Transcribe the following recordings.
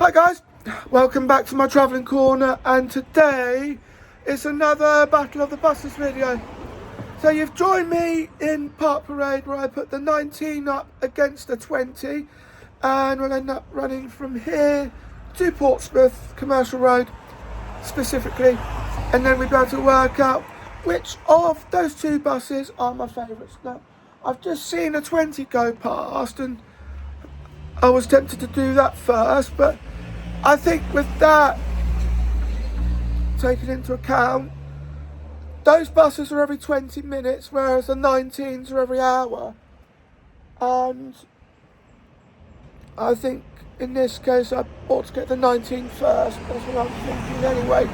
Hi guys, welcome back to my travelling corner, and today it's another Battle of the Buses video. So you've joined me in Park Parade where I put the 19 up against the 20, and we'll end up running from here to Portsmouth Commercial Road specifically, and then we'll be able to work out which of those two buses are my favourites. Now, I've just seen a 20 go past and I was tempted to do that first, but I think with that taken into account, those buses are every 20 minutes, whereas the 19s are every hour. And I think in this case I ought to get the 19 first. That's what I'm thinking anyway.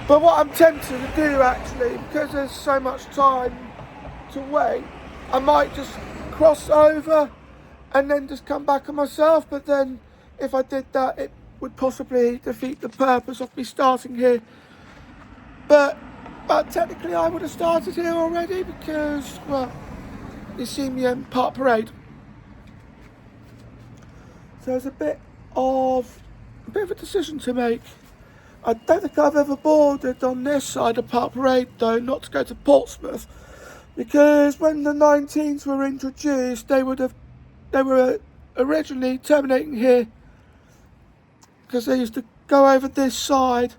But what I'm tempted to do actually, because there's so much time to wait, I might just cross over and then just come back on myself. But then if I did that, it would possibly defeat the purpose of me starting here. But technically I would have started here already because, well, you see me in Park Parade. So there's a bit of a decision to make. I don't think I've ever boarded on this side of Park Parade though, not to go to Portsmouth, because when the 19s were introduced, they were originally terminating here because they used to go over this side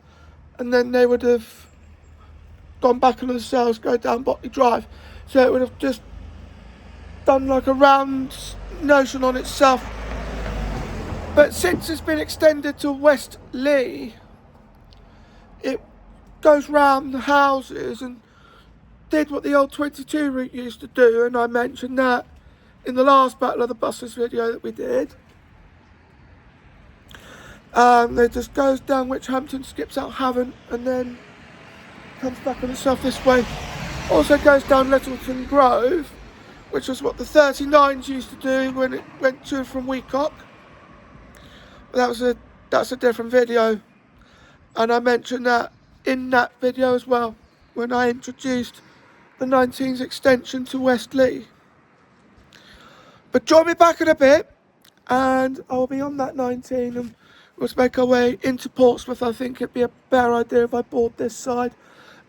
and then they would have gone back on themselves, go down Botley Drive. So it would have just done like a round notion on itself. But since it's been extended to West Leigh, it goes round the houses and did what the old 22 route used to do, and I mentioned that in the last Battle of the Buses video that we did. It just goes down Witchhampton, skips out Havant, and then comes back on itself this way. Also goes down Littleton Grove, which was what the 39s used to do when it went to and from Weacock. That's a different video, and I mentioned that in that video as well when I introduced the 19's extension to West Leigh. But join me back in a bit and I'll be on that 19 and we'll make our way into Portsmouth. I think it'd be a better idea if I board this side,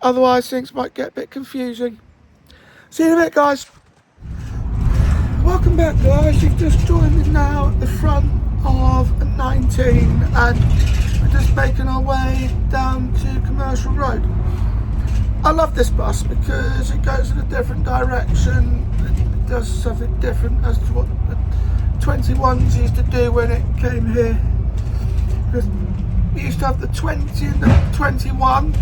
otherwise things might get a bit confusing. See you in a bit, guys. Welcome back, guys. You've just joined me now at the front of a 19 and we're just making our way down to Commercial Road. I love this bus because it goes in a different direction. It does something different as to what the 21s used to do when it came here. Because we used to have the 20 and the 21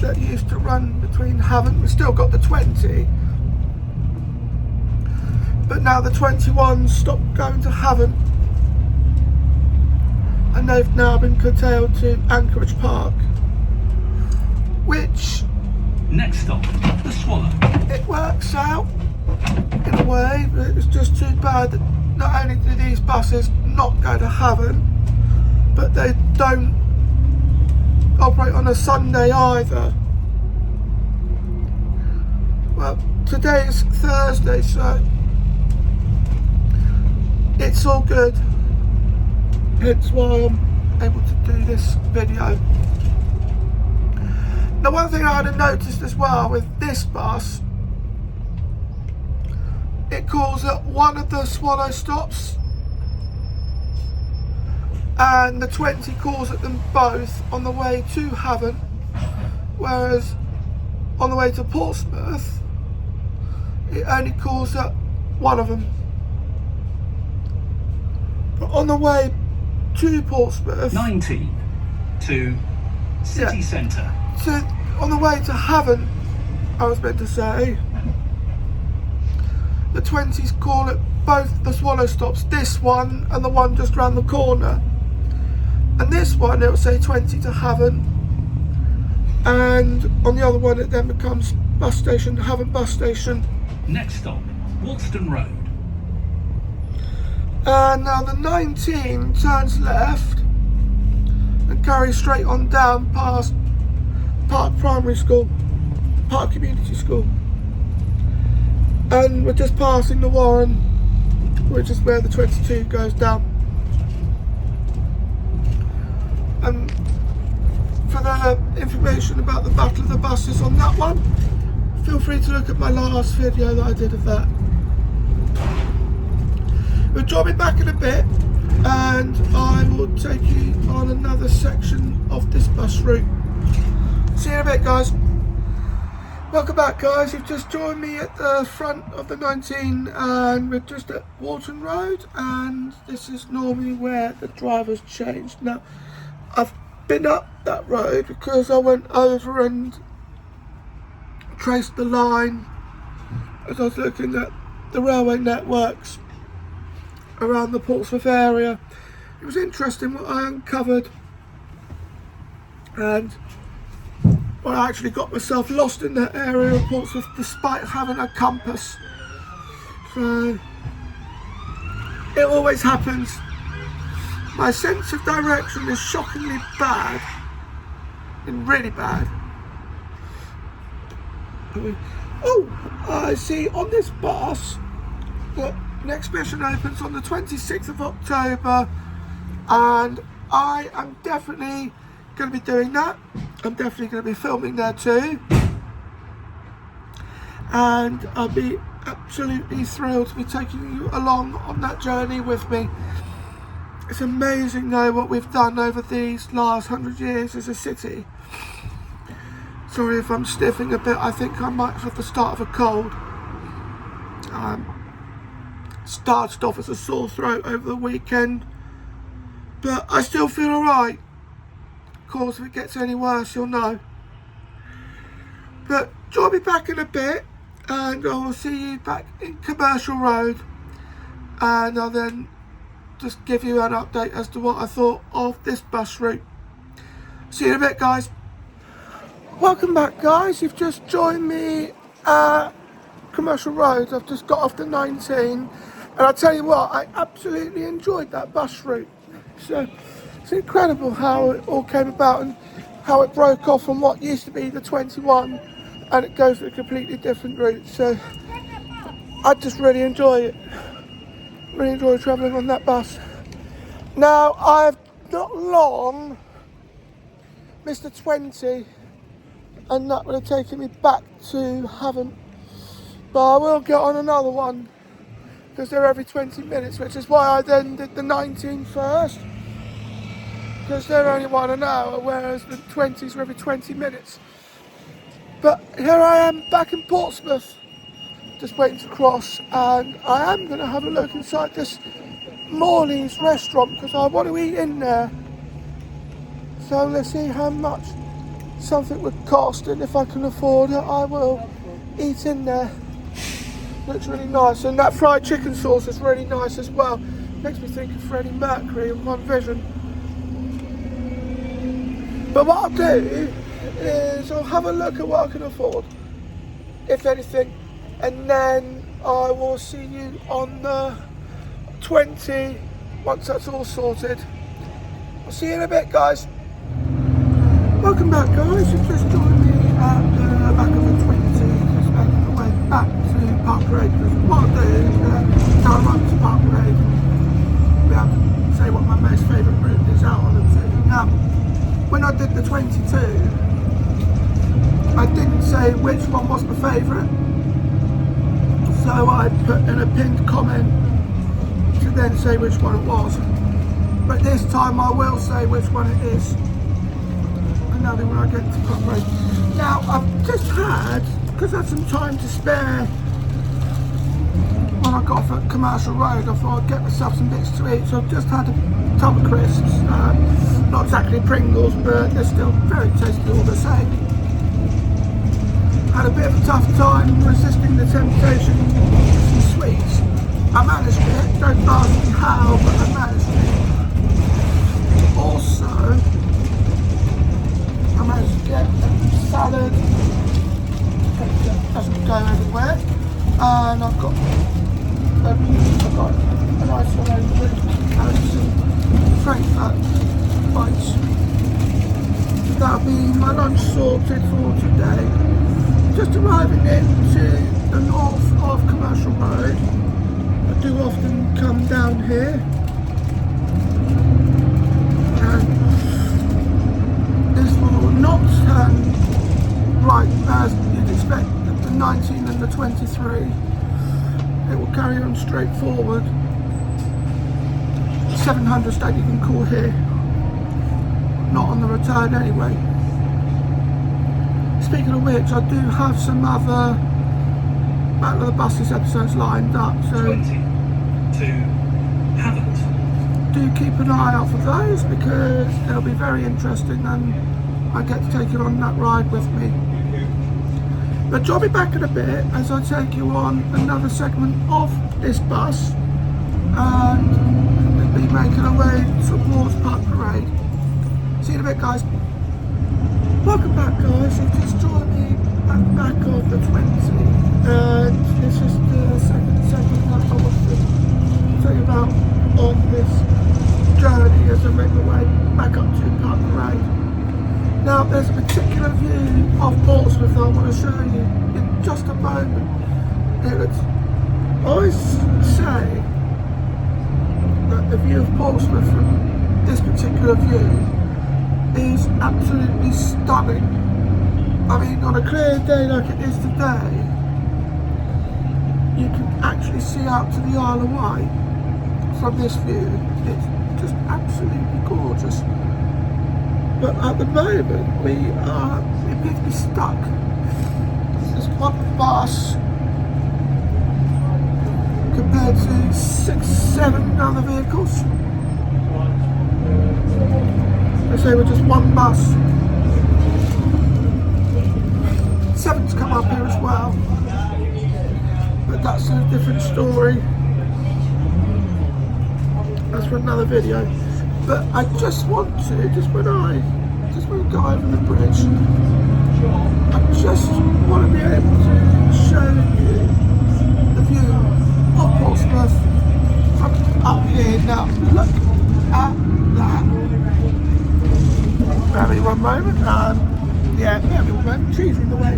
that used to run between Havant. We still got the 20, but now the 21s stopped going to Havant and they've now been curtailed to Anchorage Park, which next stop, the Swallow. It works out in a way, but it was just too bad that not only do these buses not go to Havant, but they don't operate on a Sunday either. Well, today is Thursday, so it's all good. Hence why I'm able to do this video. Now, one thing I had noticed as well with this bus, it calls at one of the Swallow stops and the 20 calls at them both on the way to Havant, whereas on the way to Portsmouth it only calls at one of them. But on the way to Portsmouth, 19 to City Centre. So on the way to Havant, I was meant to say, the 20s call at both the Swallow stops, this one and the one just round the corner. And this one it will say 20 to Havant, and on the other one it then becomes bus station, Havant bus station. Next stop, Walston Road. And now the 19 turns left and carries straight on down past Park Primary School, Park Community School. And we're just passing the Warren, which is where the 22 goes down. further information about the Battle of the Buses on that one, feel free to look at my last video that I did of that. We'll join me back in a bit and I will take you on another section of this bus route. See you in a bit, guys. Welcome back, guys. You've just joined me at the front of the 19 and we're just at Walton Road, and this is normally where the drivers changed. Now, I've been up that road because I went over and traced the line as I was looking at the railway networks around the Portsmouth area. It was interesting what I uncovered, and well, I actually got myself lost in that area of Portsmouth despite having a compass. So it always happens. My sense of direction is shockingly bad, and really bad. Oh, I see on this bus that next mission opens on the 26th of October, and I am definitely going to be doing that. I'm definitely going to be filming there too, and I'll be absolutely thrilled to be taking you along on that journey with me. It's amazing though what we've done over these last 100 years as a city. Sorry if I'm sniffing a bit, I think I might have the start of a cold. Started off as a sore throat over the weekend, but I still feel alright. Of course, if it gets any worse, you'll know. But join me back in a bit and I will see you back in Commercial Road, and I'll then just give you an update as to what I thought of this bus route. See you in a bit, guys. Welcome back, guys. You've just joined me at Commercial Road. I've just got off the 19, and I'll tell you what, I absolutely enjoyed that bus route. So it's incredible how it all came about and how it broke off from what used to be the 21 and it goes to a completely different route. So I just really enjoy it. Really enjoy travelling on that bus. Now, I've not long missed the 20, and that would have taken me back to Havant, but I will get on another one because they're every 20 minutes, which is why I then did the 19 first, because they're only 1 an hour, whereas the 20s are every 20 minutes. But here I am back in Portsmouth, just waiting to cross, and I am going to have a look inside this Morley's restaurant because I want to eat in there. So let's see how much something would cost, and if I can afford it I will eat in there. Looks really nice, and that fried chicken sauce is really nice as well. Makes me think of Freddie Mercury and One Vision. But what I'll do is I'll have a look at what I can afford, if anything, and then I will see you on the 20 once that's all sorted. I'll see you in a bit, guys. Welcome back, guys. You've just joined me at the back of the 20, just making the way back to Park Parade, because what I'll do is now I'm up to Park Parade, I'll be able to say what my most favourite route is out on the 2. Now, when I did the 22, I didn't say which one was my favourite, so I put in a pinned comment to then say which one it was. But this time I will say which one it is, and now then when I get to Park Parade. Now I've just had, because I had some time to spare when I got off at Commercial Road, I thought I'd get myself some bits to eat, so I've just had a tub of crisps, not exactly Pringles, but they're still very tasty all the same. Had a bit of a tough time resisting the temptation of some sweets. I managed it, don't ask me how, but I managed it. Also, I managed to get a salad, that doesn't go everywhere, and I've got a nice one over and some Frankfurt bites. That'll be my lunch sorted for today. Just arriving into the north of Commercial Road. I do often come down here, and this will not 23. It will carry on straight forward. 700 state you can call here. Not on the return anyway. Speaking of which, I do have some other Battle of the Buses episodes lined up, so 20 to haven't. Do keep an eye out for those because they'll be very interesting and I get to take you on that ride with me. But join me back in a bit as I take you on another segment of this bus and we'll be making our way towards Park Parade. See you in a bit, guys. Welcome back, guys. You've just joined me at the back of the 20 and this is the second segment that I want to tell you about on this journey as I make my way back up to Park Parade. Now there's a particular view of Portsmouth that I want to show you in just a moment. I always say that the view of Portsmouth from this particular view is absolutely stunning. I mean, on a clear day like it is today, you can actually see out to the Isle of Wight from this view. It's just absolutely gorgeous. But at the moment we appear to be stuck. There's one bus compared to 6-7 other vehicles. I say we're just one bus. 7's come up here as well, but that's a different story. That's for another video. But I just want to, just when I go over the bridge, I just want to be able to show you the view of Portsmouth from up here. Now look at that. Bear me one moment. Yeah, bear me one moment. Trees in the way.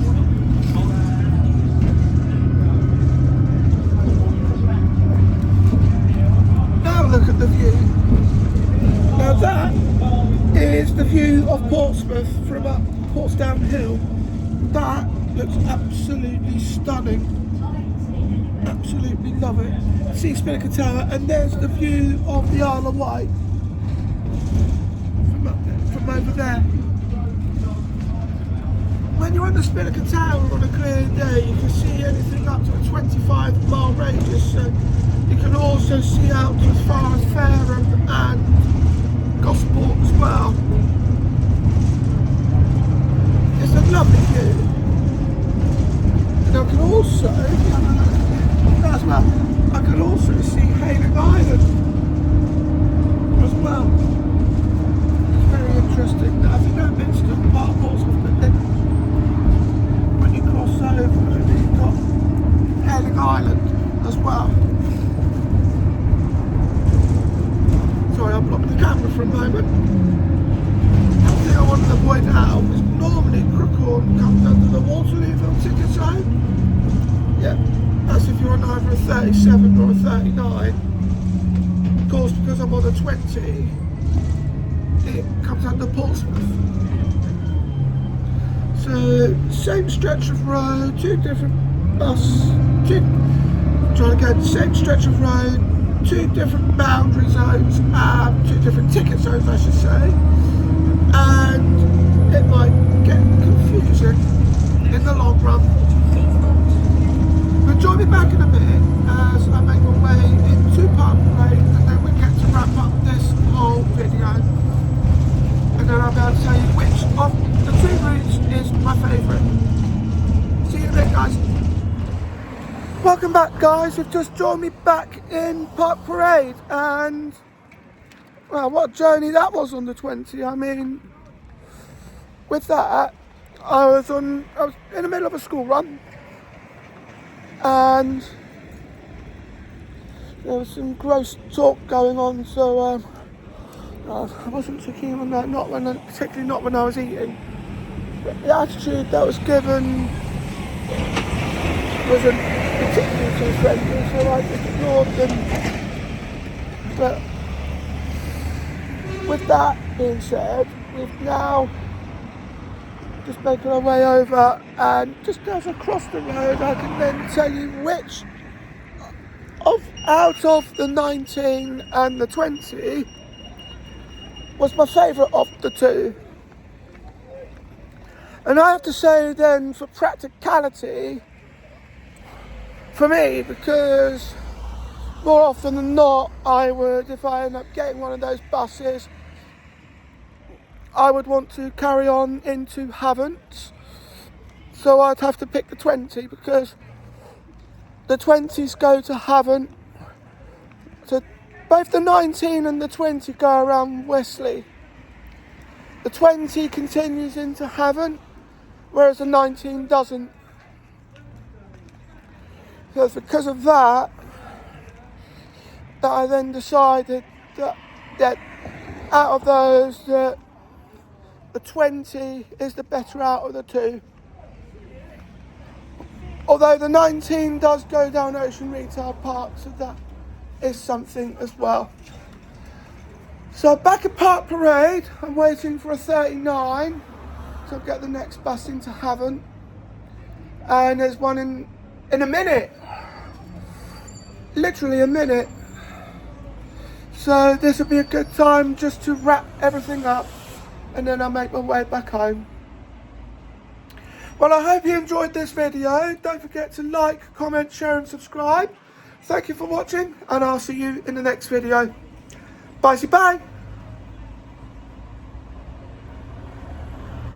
Now look at the view. Now that is the view of Portsmouth from up Portsdown Hill. That looks absolutely stunning. Absolutely love it. See Spinnaker Tower, and there's the view of the Isle of Wight from up there, from over there. When you're on the Spinnaker Tower on a clear day, you can see anything up to a 25-mile radius. So you can also see out to as far as Fareham and Gosport as well. It's a lovely view. And I can also, as well, I can also see Hayling Island as well. It's very interesting. Now, if you don't mention the part of Portsmouth, but then when you cross over, you've got Hayling Island as well. Sorry, I'm blocking the camera for a moment. The thing I wanted to point out is normally Crookhorn comes under the Waterlooville ticket zone. Yeah, that's if you're on either a 37 or a 39. Of course, because I'm on a 20, it comes under Portsmouth. So, same stretch of road, two different same stretch of road, two different boundary zones, two different ticket zones I should say, and it might get confusing in the long run. But join me back in a minute as I make my way into Park Parade and then we get to wrap up this whole video. And then I'll be able to tell you which of the two routes is my favourite. See you in a bit, guys. Welcome back, guys. You've just joined me back in Park Parade and well, what a journey that was on the 20. I mean, with that, I was in the middle of a school run and there was some gross talk going on, so I wasn't too keen on that, particularly not when I was eating. But the attitude that was given wasn't particularly too friendly, so I just ignored them. But with that being said, we've now just making our way over, and just as across the road I can then tell you which out of the 19 and the 20 was my favourite of the two. And I have to say then, for practicality, for me, because more often than not I would, if I end up getting one of those buses, I would want to carry on into Havant, so I'd have to pick the 20, because the 20s go to Havant. So both the 19 and the 20 go around Wesley. The 20 continues into Havant, whereas the 19 doesn't. So it's because of that I then decided that out of those, that the 20 is the better out of the two. Although the 19 does go down Ocean Retail Park, so that is something as well. So back at Park Parade, I'm waiting for a 39, so I'll get the next bus into Havant. And there's one in a minute. Literally a minute. So this will be a good time just to wrap everything up, and then I'll make my way back home. Well, I hope you enjoyed this video. Don't forget to like, comment, share and subscribe. Thank you for watching, and I'll see you in the next video. Bye.